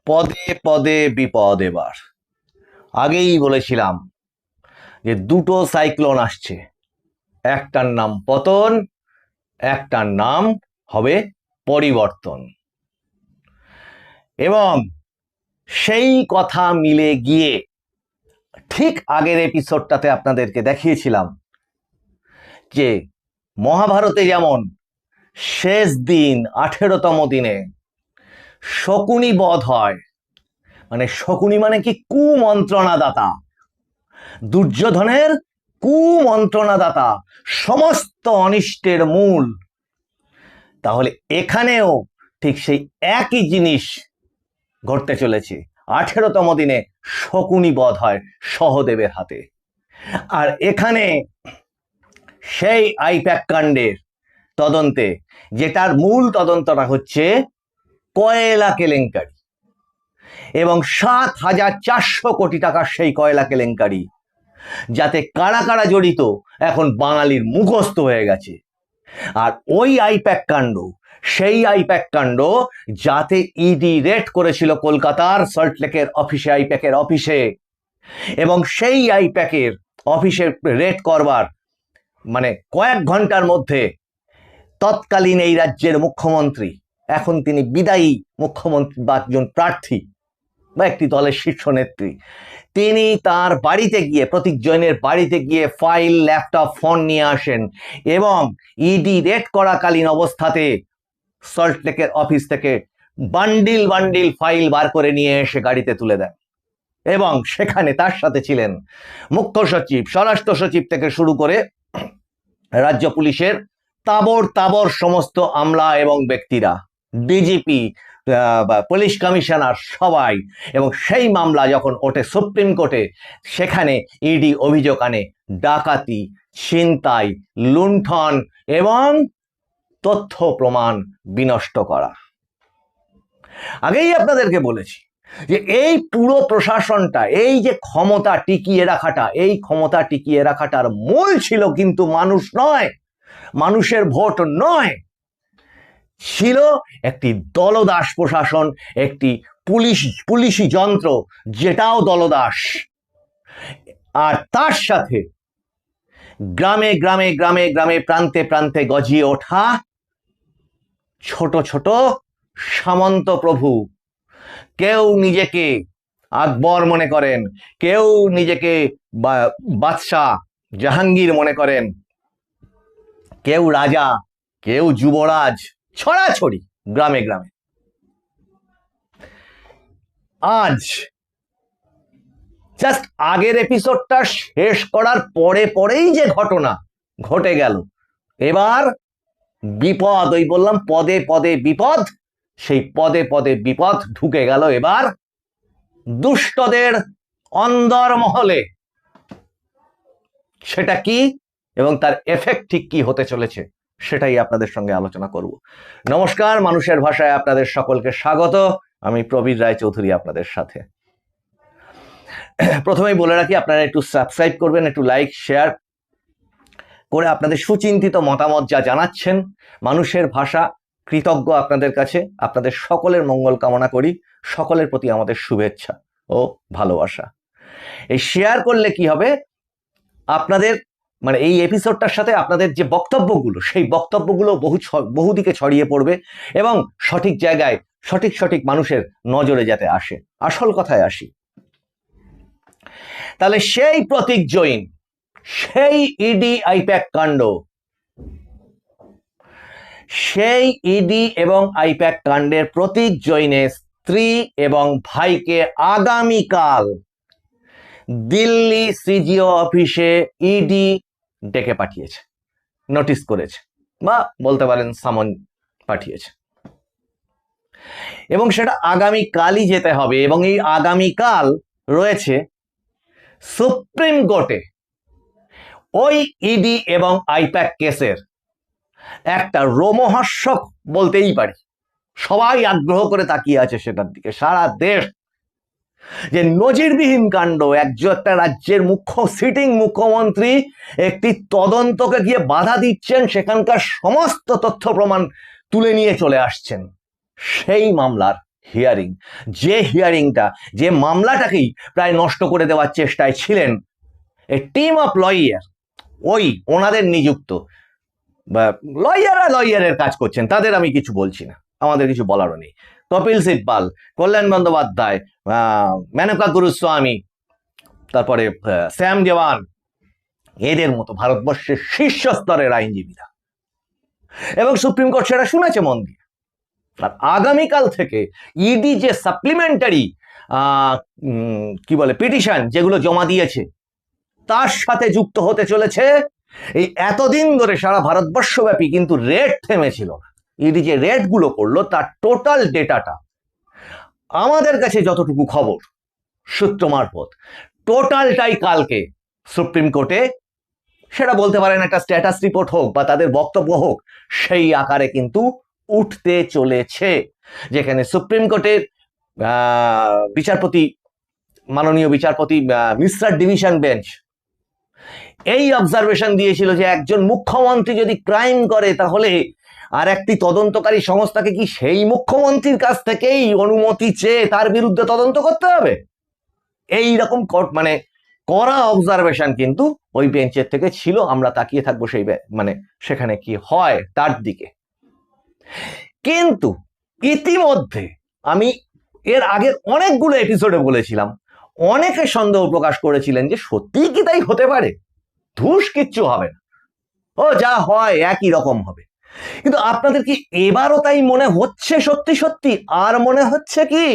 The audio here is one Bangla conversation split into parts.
পদে পদে বিপদ। এবার আগেই বলেছিলাম যে দুটো সাইক্লোন আসছে, একটার নাম পতন, একটার নাম হবে পরিবর্তন। এবং সেই কথা মিলে গিয়ে ঠিক আগের এপিসোডটাতে আপনাদেরকে দেখিয়েছিলাম যে মহাভারতে যেমন শেষ দিন 18তম দিনে শকুনি বধ হয়, মানে শকুনি মানে কি? কুমন্ত্রণাদাতা, দুর্যোধনের কুমন্ত্রণাদাতা, সমস্ত অনিষ্টের মূল। তাহলে এখানেও ঠিক সেই একই জিনিস ঘটতে চলেছে। 18তম দিনে শকুনি বধ হয় সহদেবের হাতে। আর এখানে সেই আইপ্যাক কাণ্ডের তদন্তে, যেটার মূল তদন্তটা হচ্ছে কয়লা কেলেঙ্কারি, এবং ৭,৪০০ কোটি টাকার সেই কয়লা কেলেঙ্কারি, যাতে কারা কারা জড়িত এখন বাঙালির মুখস্থ হয়ে গেছে। আর ওই আইপ্যাক কাণ্ড, সেই আইপ্যাক কাণ্ড যাতে ইডি রেড করেছিল কলকাতার সল্টলেকের অফিসে, আইপ্যাকের অফিসে, এবং সেই আইপ্যাকের অফিসে রেড করবার মানে কয়েক ঘন্টার মধ্যে তৎকালীন এই রাজ্যের মুখ্যমন্ত্রী, এখন তিনি বিদায়ী মুখ্যমন্ত্রী বা একজন প্রার্থী বা একটি দলের শীর্ষ নেত্রী, তিনি তার বাড়িতে গিয়ে, প্রতীক জৈনের বাড়িতে গিয়ে ফাইল, ল্যাপটপ, ফোন নিয়ে আসেন এবং ইডি রেড করাকালীন অবস্থাতে সল্টলেকের অফিস থেকে বান্ডিল বান্ডিল ফাইল বার করে নিয়ে এসে গাড়িতে তুলে দেন। এবং সেখানে তার সাথে ছিলেন মুখ্য সচিব, স্বরাষ্ট্র সচিব থেকে শুরু করে রাজ্য পুলিশের তাবড় তাবড় সমস্ত আমলা এবং ব্যক্তিরা, ডিজিপি, পুলিশ কমিশনার, সবাই। এবং সেই মামলা যখন ওঠে সুপ্রিম কোর্টে, সেখানে ইডি অভিযোগ আনে ডাকাতি, ছিনতাই, লুণ্ঠন এবং তথ্য প্রমাণ বিনষ্ট করা। আগেই আপনাদেরকে বলেছি যে এই পুরো প্রশাসনটা, এই যে ক্ষমতা টিকিয়ে রাখাটা, এই ক্ষমতা টিকিয়ে রাখাটার মূল ছিল কিন্তু মানুষ নয়, মানুষের ভোট নয়, ছিল একটি দলদাস প্রশাসন, একটি পুলিশি যন্ত্র যেটাও দলদাস। আর তার সাথে গ্রামে গ্রামে গ্রামে গ্রামে প্রান্তে প্রান্তে গজিয়ে ওঠা ছোট ছোট সামন্ত প্রভু। কেউ নিজেকে আকবর মনে করেন, কেউ নিজেকে বাদশাহ জাহাঙ্গীর মনে করেন, কেউ রাজা, কেউ যুবরাজ, ছড়াছড়ি গ্রামে গ্রামে। আজ জাস্ট আগের এপিসোডটা শেষ করার পরে পরেই যে ঘটনা ঘটে গেল, এবার বিপদ, ওই বললাম পদে পদে বিপদ, সেই পদে পদে বিপদ ঢুকে গেল এবার দুষ্টদের অন্দরমহলে। সেটা কি এবং তার এফেক্ট ঠিক কি হতে চলেছে সেটাই আপনাদের সঙ্গে আলোচনা করব। নমস্কার, মানুষের ভাষায় আপনাদের সকলকে স্বাগত। আমি প্রবীর রায়চৌধুরী আপনাদের সাথে। প্রথমেই বলে রাখি, আপনারা একটু সাবস্ক্রাইব করবেন, একটু লাইক শেয়ার করে আপনাদের সুচিন্তিত মতামত যা জানাচ্ছেন। মানুষের ভাষা কৃতজ্ঞ আপনাদের কাছে, আপনাদের সকলের মঙ্গল কামনা করি, সকলের প্রতি আমাদের শুভেচ্ছা ও ভালোবাসা। এই শেয়ার করলে কি হবে, আপনাদের মানে এই এপিসোডটার সাথে আপনাদের যে বক্তব্যগুলো, সেই বক্তব্যগুলো বহুদিকে ছড়িয়ে পড়বে এবং সঠিক জায়গায় সঠিক মানুষের নজরে যাতে আসে। আসল কথায় আসি, তাহলে সেই প্রতীক জৈন, সেই ইডি আইপ্যাক কাণ্ড, সেই ইডি এবং আইপ্যাক কাণ্ডের প্রতীক জৈনের স্ত্রী এবং ভাইকে আগামীকাল দিল্লি সিজিও অফিসে ইডি ডেকে পাঠিয়েছে, নোটিশ করেছে, বা বলতে পারেন সামন পাঠিয়েছে। এবং সেটা আগামীকালই যেতে হবে। এবং এই আগামীকাল রয়েছে সুপ্রিম কোর্টে ওই ইডি এবং আইপ্যাক কেসের একটা রোমহর্ষক বলতেই পারি, সবাই আগ্রহ করে তাকিয়ে আছে সেটার দিকে, সারা দেশ, যে নজিরবিহীন কাণ্ড। একটা রাজ্যের সিটিং মুখ্যমন্ত্রী একটি তদন্তকে গিয়ে বাধা দিচ্ছেন, সেখানকার সমস্ত তথ্য প্রমাণ তুলে নিয়ে চলে আসছেন। সেই মামলার হিয়ারিং, যে হিয়ারিংটা, যে মামলাটাকেই প্রায় নষ্ট করে দেওয়ার চেষ্টায় ছিলেন এ টিম অফ লয়ার, ওই ওনাদের নিযুক্ত বা লয়ারের কাজ করছেন, তাদের আমি কিছু বলছি না, আমাদের কিছু বলারও নেই। কপিল সিব্বাল, কল্যাণ বন্দ্যোপাধ্যায়, মেনকা গুরুস্বামী, তারপরে শ্যাম দেওয়ান, এদের মতো ভারতবর্ষের শীর্ষস্তরের আইনজীবীরা, এবং সুপ্রিম কোর্ট সেটা শুনেছে মন দিয়ে। আর আগামীকাল থেকে ইডি যে সাপ্লিমেন্টারি কি বলে পিটিশন যেগুলো জমা দিয়েছে, তার সাথে যুক্ত হতে চলেছে এই এতদিন ধরে সারা ভারতবর্ষব্যাপী কিন্তু রেড থেমেছিল না। ইডি যে রেডগুলো করলো তার টোটাল ডেটাটা আমাদের কাছে যতটুকু খবর সূত্র মারফত, টোটালটাই কালকে সুপ্রিম কোর্টে, সেটা বলতে পারেন একটা স্ট্যাটাস রিপোর্ট হোক বা তাদের বক্তব্য হোক, সেই আকারে কিন্তু উঠতে চলেছে। যেখানে সুপ্রিম কোর্টের বিচারপতি, মাননীয় বিচারপতি মিশ্রার ডিভিশন বেঞ্চ এই অবজারভেশন দিয়েছিল যে একজন মুখ্যমন্ত্রী যদি ক্রাইম করে তাহলে আর একটি তদন্তকারী সংস্থাকে কি সেই মুখ্যমন্ত্রীর কাছ থেকেই অনুমতি চেয়ে তার বিরুদ্ধে তদন্ত করতে হবে? এই রকম মানে কড়া অবজারভেশন কিন্তু ওই বেঞ্চের থেকে ছিল। আমরা তাকিয়ে থাকবো সেই মানে সেখানে কি হয় তার দিকে। কিন্তু ইতিমধ্যে আমি এর আগের অনেকগুলো এপিসোডে বলেছিলাম, অনেকে সন্দেহ প্রকাশ করেছিলেন যে সত্যিই কি তাই হতে পারে, ধুস কিচ্ছু হবে না, ও যা হয় একই রকম হবে। কিন্তু আপনাদের কি এবারও তাই মনে হচ্ছে সত্যি সত্যি? আর মনে হচ্ছে কি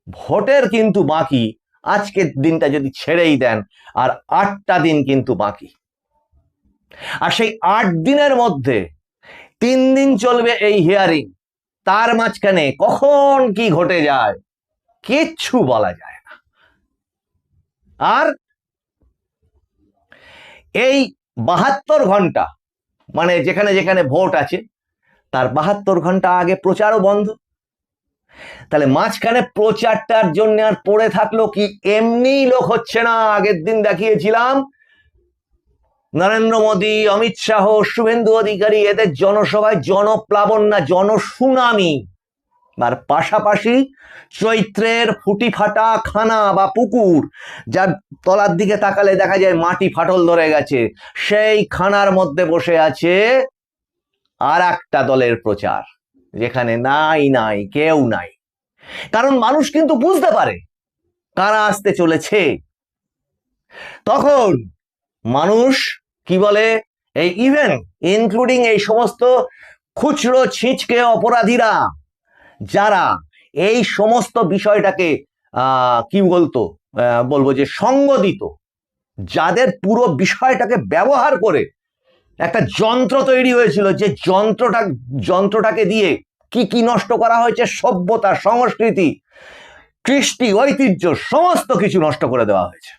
ভোটের কিন্তু বাকি, আজকের দিনটা যদি ছেড়েই দেন আর 8টা দিন কিন্তু বাকি, আর সেই 8 দিনের মধ্যে 3 দিন চলবে এই হিয়ারিং, তার মাঝখানে কখন কি ঘটে যায় কিচ্ছু বলা যায় না। আর এই 72 ঘন্টা মানে যেখানে যেখানে ভোট আছে তার 72 ঘন্টা আগে প্রচারও বন্ধ। তাহলে মাঝখানে প্রচারটার জন্য আর পড়ে থাকলো কি? এমনি লোক হচ্ছে না। আগের দিন দেখিয়েছিলাম নরেন্দ্র মোদী, অমিত শাহ, শুভেন্দু অধিকারী, এদের জনসভায় জনপ্লাবন না জনসুনামি, আর পাশাপাশি চৈত্রের ফুটি ফাটা খানা বা পুকুর, যার তলার দিকে তাকালে দেখা যায় মাটি ফাটল ধরে গেছে, সেই খানার মধ্যে বসে আছে আর একটা দলের প্রচার, যেখানে নাই কেউ নাই। কারণ মানুষ কিন্তু বুঝতে পারে কারা আসতে চলেছে। তখন মানুষ কি বলে, এই ইভেন ইনক্লুডিং এই সমস্ত খুচরো ছিঁচকে অপরাধীরা যারা এই সমস্ত বিষয়টাকে কি বলবো যে সঙ্গ দিত, যাদের পুরো বিষয়টাকে ব্যবহার করে একটা যন্ত্র তৈরি হয়েছিল, যে যন্ত্রটাকে দিয়ে কি নষ্ট করা হয়েছে, সভ্যতা, সংস্কৃতি, কৃষ্টি, ঐতিহ্য সমস্ত কিছু নষ্ট করে দেওয়া হয়েছে,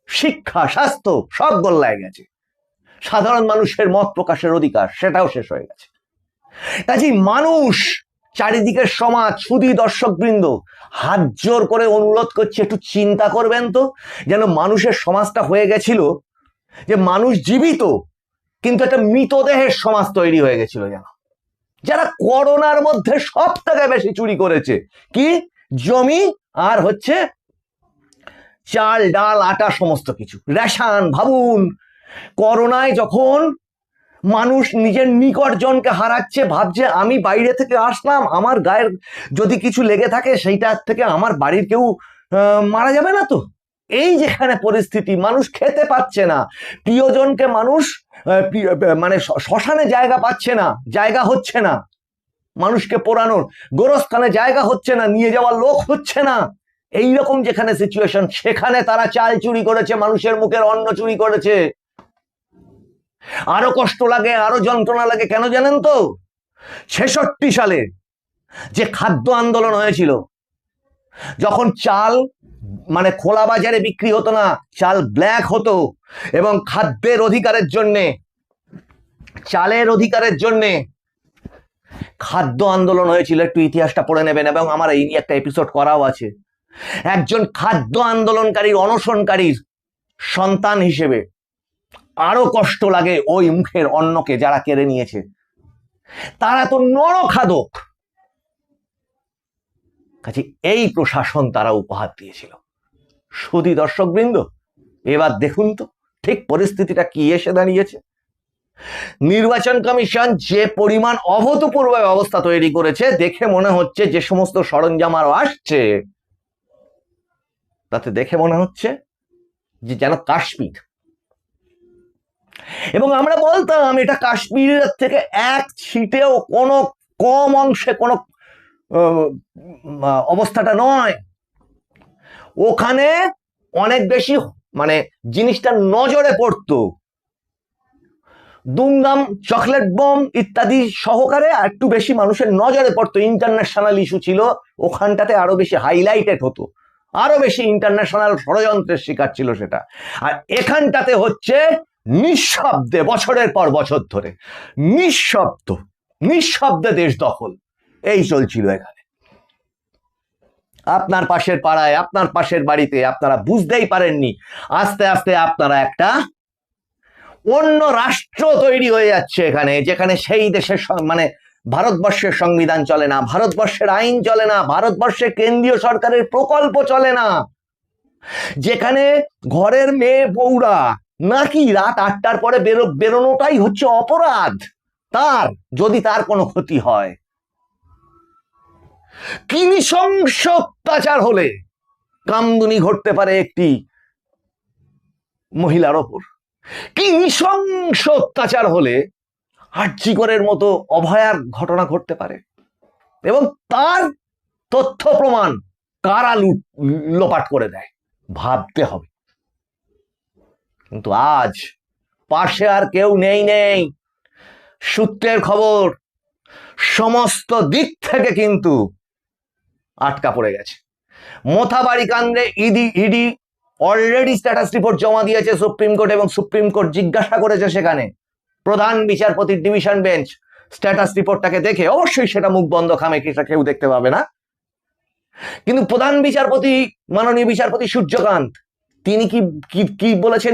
শিক্ষা, স্বাস্থ্য সব গোল্লায় গেছে, সাধারণ মানুষের মত প্রকাশের অধিকার সেটাও শেষ হয়ে গেছে। কাজেই মানুষ, চারিদিকের সমাজ, সুধী দর্শকবৃন্দ হাত জোর করে অনুরোধ করছে একটু চিন্তা করবেন তো, যেন মানুষের সমাজটা হয়ে গেছিল যে মানুষ জীবিত কিন্তু একটা মৃতদেহের সমাজ তৈরি হয়ে গেছিল। যেন যারা করোনার মধ্যে সব থেকে বেশি চুরি করেছে কি? জমি আর হচ্ছে চাল, ডাল, আটা, সমস্ত কিছু রেশন। ভাবুন করোনায় যখন মানুষ নিজের নিকট জনকে হারাচ্ছে, ভাবছে আমি বাইরে থেকে আসলাম, আমার গায়ের যদি কিছু লেগে থাকে সেইটার থেকে আমার বাড়ির কেউ মারা যাবে না তো? এই যেখানে পরিস্থিতি, মানুষ খেতে পাচ্ছে না, প্রিয়জনকে মানুষ মানে শ্মশানে জায়গা পাচ্ছে না, জায়গা হচ্ছে না, মানুষকে পোড়ানোর গোরস্থানে জায়গা হচ্ছে না, নিয়ে যাওয়ার লোক হচ্ছে না, এইরকম যেখানে সিচুয়েশন, সেখানে তারা চাল চুরি করেছে, মানুষের মুখের অন্ন চুরি করেছে। আরো কষ্ট লাগে, আরো যন্ত্রণা লাগে, কেন জানেন তো? 66 সালে যে খাদ্য আন্দোলন হয়েছিল, যখন চাল মানে খোলা বাজারে বিক্রি হতো না, চাল ব্ল্যাক হতো, এবং খাদ্যের অধিকারের জন্যে, চালের অধিকারের জন্যে খাদ্য আন্দোলন হয়েছিল। একটু ইতিহাসটা পড়ে নেবেন, এবং আমার এই নিয়ে একটা এপিসোড করাও আছে। একজন খাদ্য আন্দোলনকারীর, অনশনকারীর সন্তান হিসেবে আরো কষ্ট লাগে ওই মুখের অন্নকে যারা কেড়ে নিয়েছে। তারা তো নরখাদক, কাজে এই প্রশাসন তারা উপহার দিয়েছিল। সুধী দর্শকবৃন্দ, এবার দেখুন তো ঠিক পরিস্থিতিটা কি এসে দাঁড়িয়েছে। নির্বাচন কমিশন যে পরিমাণ অভূতপূর্ব ব্যবস্থা তৈরি করেছে, দেখে মনে হচ্ছে যে সমস্ত সরঞ্জাম আরো আসছে, তাতে দেখে মনে হচ্ছে যে যেন কাশ্মীর। এবং আমরা বলতাম এটা কাশ্মীরের থেকে এক ছিটেও কোনো কম অংশে কোনো অবস্থাটা নয়, ওখানে অনেক বেশি মানে জিনিসটা নজরে পড়তো। দুমদাম চকলেট বোম ইত্যাদি সহকারে একটু বেশি মানুষের নজরে পড়তো, ইন্টারন্যাশনাল ইস্যু ছিল, ওখানটাতে আরো বেশি হাইলাইটেড হতো, আরো বেশি ইন্টারন্যাশনাল ষড়যন্ত্রের শিকার ছিল সেটা। আর এখানটাতে হচ্ছে নিঃশব্দে বছরের পর বছর ধরে নিঃশব্দে দেশ দখল এই চলছিল এখানে। আপনার পাশের পাড়ায়, আপনার পাশের বাড়িতে আপনারা বুঝতেই পারেননি, আস্তে আস্তে আপনারা একটা অন্য রাষ্ট্র তৈরি হয়ে যাচ্ছে এখানে, যেখানে সেই দেশের মানে ভারতবর্ষের সংবিধান চলে না, ভারতবর্ষের আইন চলে না, ভারতবর্ষের কেন্দ্রীয় সরকারের প্রকল্প চলে না, যেখানে ঘরের মেয়ে বউরা নাকি রাত 8টার পরে বেরোনোটাই হচ্ছে অপরাধ তার, যদি তার কোনো ক্ষতি হয়। কি নৃশংস অত্যাচার হলে কামদুনি ঘটতে পারে একটি মহিলার ওপর, কি নৃশংস অত্যাচার হলে আর্যিকরের মতো অভয়ার ঘটনা ঘটতে পারে, এবং তার তথ্য প্রমাণ কারা লোপাট করে দেয়, ভাবতে হবে। কিন্তু আজ পাশে আর কেউ নেই, সূত্রের খবর সমস্ত দিক থেকে কিন্তু আটকা পড়ে গেছে। মোথাবাড়ি কাণ্ডে ইডি অলরেডি স্ট্যাটাস রিপোর্ট জমা দিয়েছে সুপ্রিম কোর্ট, এবং সুপ্রিম কোর্ট জিজ্ঞাসা করেছে সেখানে প্রধান বিচারপতির ডিভিশন বেঞ্চ স্ট্যাটাস রিপোর্টটাকে দেখে, অবশ্যই সেটা মুখ বন্ধ খামে সেটা কেউ দেখতে পাবে না, কিন্তু প্রধান বিচারপতি মাননীয় বিচারপতি সূর্যকান্ত তিনি কি বলেছেন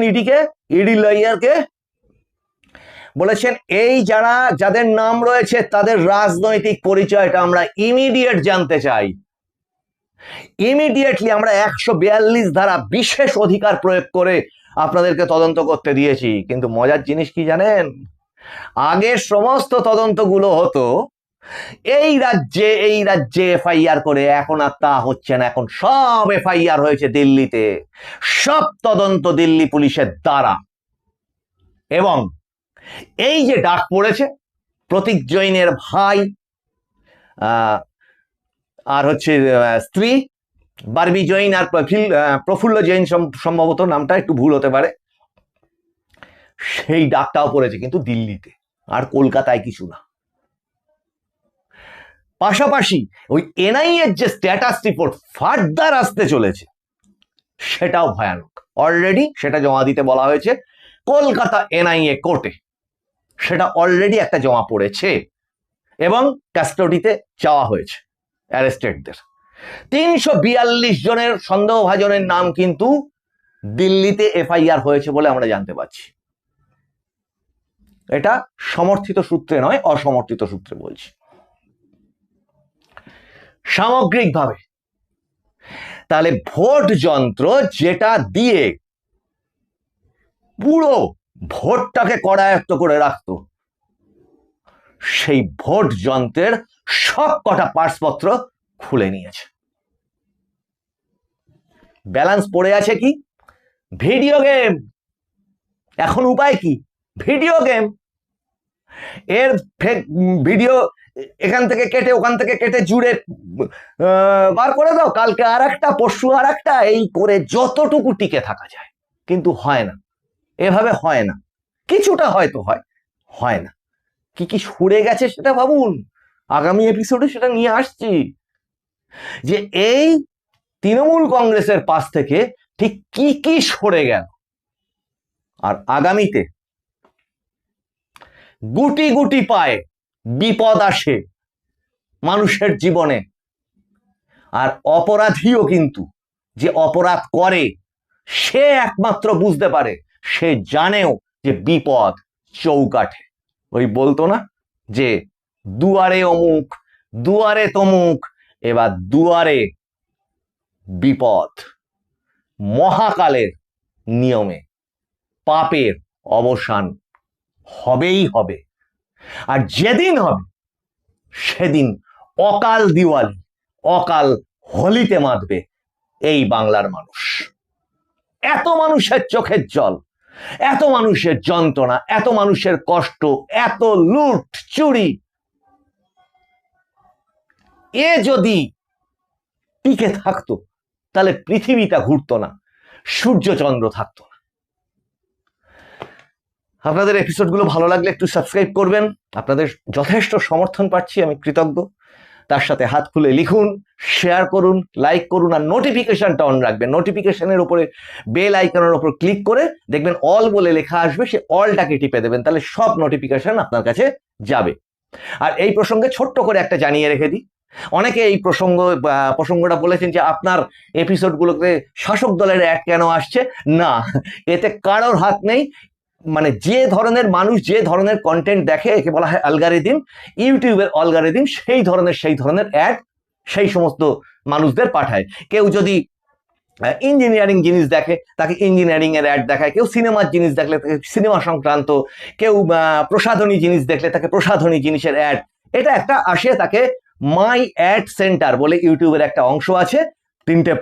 ইডি লয়ারকে বলেছেন, এই যাদের নাম রয়েছে তাদের রাজনৈতিক পরিচয়টা আমরা ইমিডিয়েট জানতে চাই। ইমিডিয়েটলি আমরা 142 ধারা বিশেষ অধিকার প্রয়োগ করে আপনাদেরকে তদন্ত করতে দিয়েছি। কিন্তু মজার জিনিস কি জানেন, আগে সমস্ত তদন্তগুলো হতো এই রাজ্যে এফআইআর করে, এখন আর তা হচ্ছে না, এখন সব এফআইআর হয়েছে দিল্লিতে, সব তদন্ত দিল্লি পুলিশের দ্বারা। এবং এই যে ডাক পড়েছে প্রতীক জৈনের ভাই আর হচ্ছে স্ত্রী বারবি জৈন আর প্রফুল্ল জৈন, সম্ভবত নামটা একটু ভুল হতে পারে, সেই ডাকটাও পড়েছে কিন্তু দিল্লিতে, আর কলকাতায় কিছু না। পাশাপাশি ওই এনআইএর যে স্ট্যাটাস রিপোর্ট ফার্দার আসতে চলেছে সেটাও ভয়ানক। অলরেডি সেটা জমা দিতে বলা হয়েছে কলকাতা এনআইএ কোর্টে, সেটা অলরেডি একটা জমা পড়েছে এবং কাস্টডিতে চাওয়া হয়েছে অ্যারেস্টেডদের। 342 জনের সন্দেহভাজনের নাম কিন্তু দিল্লিতে এফআইআর হয়েছে বলে আমরা জানতে পারছি। এটা সমর্থিত সূত্রে নয়, অসমর্থিত সূত্রে বলছি। সামগ্রিকভাবে তাহলে ভোট যন্ত্র যেটা দিয়ে পুরো ভোটটাকে করায়ত্ত করে রাখতো, সেই ভোট যন্ত্রের সব কটা পার্টসপত্র খুলে নিয়েছে। ব্যালেন্স পড়ে আছে কি? Video game. এখন উপায় কি? Video game. এর ভিডিও এখান থেকে কেটে ওখান থেকে কেটে জুড়ে বার করে দাও, কালকে আর একটা, পরশু আর একটা, এই করে যতটুকু টিকে থাকা যায়। কিন্তু হয় না, এভাবে হয় না। কিছুটা হয়তো হয় না। কি সরে গেছে সেটা ভাবুন, আগামী এপিসোডে সেটা নিয়ে আসছি, যে এই তৃণমূল কংগ্রেসের পাশ থেকে ঠিক কি সরে গেল। আর আগামীতে গুটি গুটি পায়ে বিপদ আসে মানুষের জীবনে, আর অপরাধীও কিন্তু যে অপরাধ করে সে একমাত্র বুঝতে পারে, সে জানেও যে বিপদ চৌকাঠে। ওই বলতো না যে দুয়ারে অমুক দুয়ারে তমুক, এবার দুয়ারে বিপদ, মহাকালের নিয়মে পাপের অবসান হবেই হবে। আর যেদিন হবে সেদিন অকাল দিওয়ালি, অকাল হোলিতে মাতবে এই বাংলার মানুষ। এত মানুষের চোখের জল, এত মানুষের যন্ত্রণা, এত মানুষের কষ্ট, এত লুট চুরি, এ যদি টিকে থাকতো তাহলে পৃথিবীটা ঘুরতো না, সূর্যচন্দ্র থাকতো না। আপনাদের এপিসোডগুলো ভালো লাগলে একটু সাবস্ক্রাইব করবেন। আপনাদের যথেষ্ট সমর্থন পাচ্ছি, আমি কৃতজ্ঞ। তার সাথে হাত খুলে লিখুন, শেয়ার করুন, লাইক করুন, আর নোটিফিকেশনটা অন রাখবেন। নোটিফিকেশনের উপরে বেল আইকনের উপর ক্লিক করে দেখবেন অল বলে লেখা আসবে, সে অলটাকে টিপে দেবেন, তাহলে সব নোটিফিকেশন আপনার কাছে যাবে। আর এই প্রসঙ্গে ছোট্ট করে একটা জানিয়ে রেখে দিই, অনেকে এই প্রসঙ্গটা বলেছেন যে আপনার এপিসোডগুলোতে শাসক দলের অ্যাড কেন আসছে। না, এতে কারোর হাত নেই। মানে যে ধরনের মানুষ যে ধরনের কন্টেন্ট দেখে, একে বলা হয় অ্যালগরিদম, ইউটিউবের অ্যালগরিদম, সেই ধরনের অ্যাড সেই সমস্ত মানুষদের পাঠায়। কেউ যদি ইঞ্জিনিয়ারিং জিনিস দেখে তাকে ইঞ্জিনিয়ারিং এর অ্যাড দেখায়, কেউ সিনেমার জিনিস দেখলে তাকে সিনেমা সংক্রান্ত, কেউ প্রসাধনী জিনিস দেখলে তাকে প্রসাধনী জিনিসের অ্যাড। এটা একটা আসে, তাকে মাই অ্যাড সেন্টার বলে ইউটিউবের একটা অংশ আছে, 3টে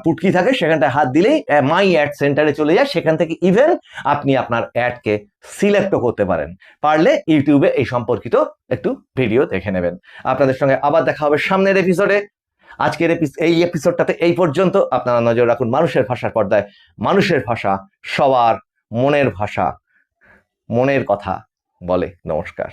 পুটকি থাকে, সেখানটায় হাত দিলেই মাই অ্যাড সেন্টারে চলে যায়। সেখান থেকে ইভেন আপনি আপনার অ্যাডকে সিলেক্টও করতে পারেন। পারলে ইউটিউবে এই সম্পর্কিত একটু ভিডিও দেখে নেবেন। আপনাদের সঙ্গে আবার দেখা হবে সামনের এপিসোডে। আজকের এই এপিসোডটাতে এই পর্যন্ত। আপনারা নজর রাখুন মানুষের ভাষার পর্দায়। মানুষের ভাষা সবার মনের ভাষা, মনের কথা বলে। নমস্কার।